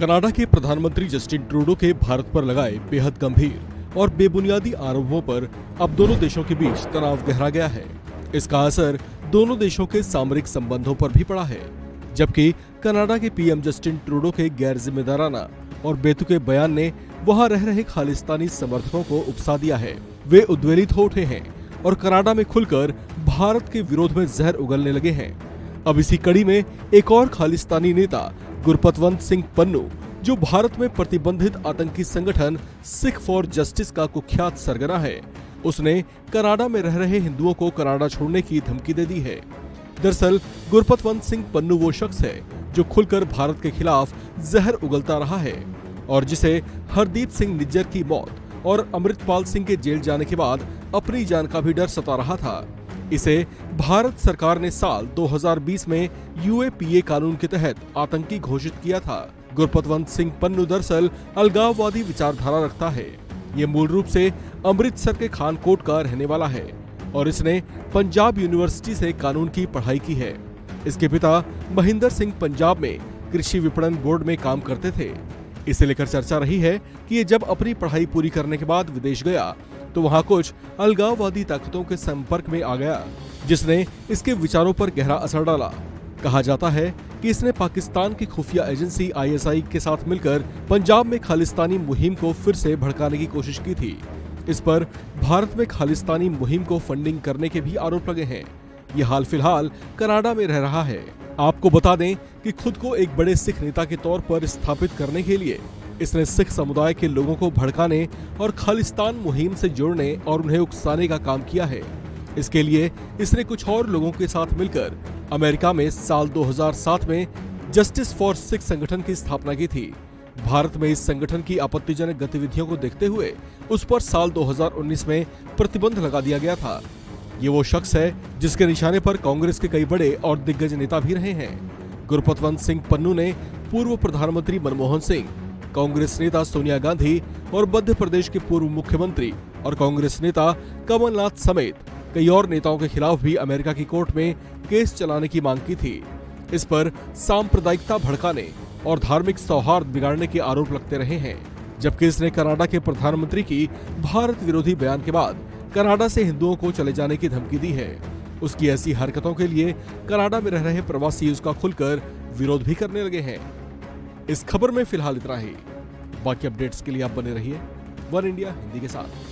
Canada के प्रधानमंत्री Justin Trudeau के भारत पर लगाए बेहद गंभीर और बेबुनियादी आरोपों पर अब दोनों देशों के बीच तनाव गहरा गया है। इसका असर दोनों देशों के सामरिक संबंधों पर भी पड़ा है, जबकि कनाडा के पीएम जस्टिन ट्रूडो के गैर जिम्मेदाराना और बेतुके बयान ने वहां रह रहे खालिस्तानी समर्थकों को उकसा दिया है। वे उद्वेलित हो उठे हैं और कनाडा में खुलकर भारत के विरोध में जहर उगलने लगे हैं। अब इसी कड़ी में एक और खालिस्तानी नेता गुरपतवंत सिंह पन्नू, जो भारत में प्रतिबंधित आतंकी संगठन सिख फॉर जस्टिस का कुख्यात सरगना है, उसने कनाडा में रह रहे हिंदुओं को कनाडा छोड़ने की धमकी दे दी है। दरअसल गुरपतवंत सिंह पन्नू वो शख्स है जो खुलकर भारत के खिलाफ जहर उगलता रहा है और जिसे हरदीप सिंह निज्जर की मौत और अमृतपाल सिंह के जेल जाने के बाद अपनी जान का भी डर सता रहा था। इसे भारत सरकार ने साल 2020 में यूएपीए कानून के तहत आतंकी घोषित किया था। गुरपतवंत सिंह पन्नू दरअसल अलगाववादी विचारधारा रखता है। ये मूल रूप से अमृतसर के खानकोट का रहने वाला है और इसने पंजाब यूनिवर्सिटी से कानून की पढ़ाई की है। इसके पिता महेंद्र सिंह पंजाब में कृषि विपणन बोर्ड में काम करते थे। इसे लेकर चर्चा रही है कि ये जब अपनी पढ़ाई पूरी करने के बाद विदेश गया तो वहां कुछ अलगाववादी ताकतों के संपर्क में आ गया, जिसने इसके विचारों पर गहरा असर डाला। कहा जाता है कि इसने पाकिस्तान की खुफिया एजेंसी आईएसआई के साथ मिलकर पंजाब में खालिस्तानी मुहिम को फिर से भड़काने की कोशिश की थी। इस पर भारत में खालिस्तानी मुहिम को फंडिंग करने के भी आरोप लगे हैं। ये हाल फिलहाल कनाडा में रह रहा है। आपको बता दें कि खुद को एक बड़े सिख नेता के तौर पर स्थापित करने के लिए इसने सिख समुदाय के लोगों को भड़काने और खालिस्तान मुहिम से जोड़ने और उन्हें उकसाने का काम किया है। इसके लिए इसने कुछ और लोगों के साथ मिलकर अमेरिका में साल 2007 में जस्टिस फॉर सिख संगठन की स्थापना की थी। भारत में इस संगठन की आपत्तिजनक गतिविधियों को देखते हुए उस पर साल 2019 में प्रतिबंध लगा दिया गया था। ये वो शख्स है जिसके निशाने पर कांग्रेस के कई बड़े और दिग्गज नेता भी रहे हैं। गुरपतवंत सिंह पन्नू ने पूर्व प्रधानमंत्री मनमोहन सिंह, कांग्रेस नेता सोनिया गांधी और मध्य प्रदेश के पूर्व मुख्यमंत्री और कांग्रेस नेता कमलनाथ समेत कई और नेताओं के खिलाफ भी अमेरिका की कोर्ट में केस चलाने की मांग की थी। इस पर सांप्रदायिकता भड़काने और धार्मिक सौहार्द बिगाड़ने के आरोप लगते रहे हैं, जबकि इसने कनाडा के प्रधानमंत्री की भारत विरोधी बयान के बाद कनाडा से हिंदुओं को चले जाने की धमकी दी है। उसकी ऐसी हरकतों के लिए कनाडा में रह रहे प्रवासी उसका खुलकर विरोध भी करने लगे हैं। इस खबर में फिलहाल इतना ही। बाकी अपडेट्स के लिए आप बने रहिए वन इंडिया हिंदी के साथ।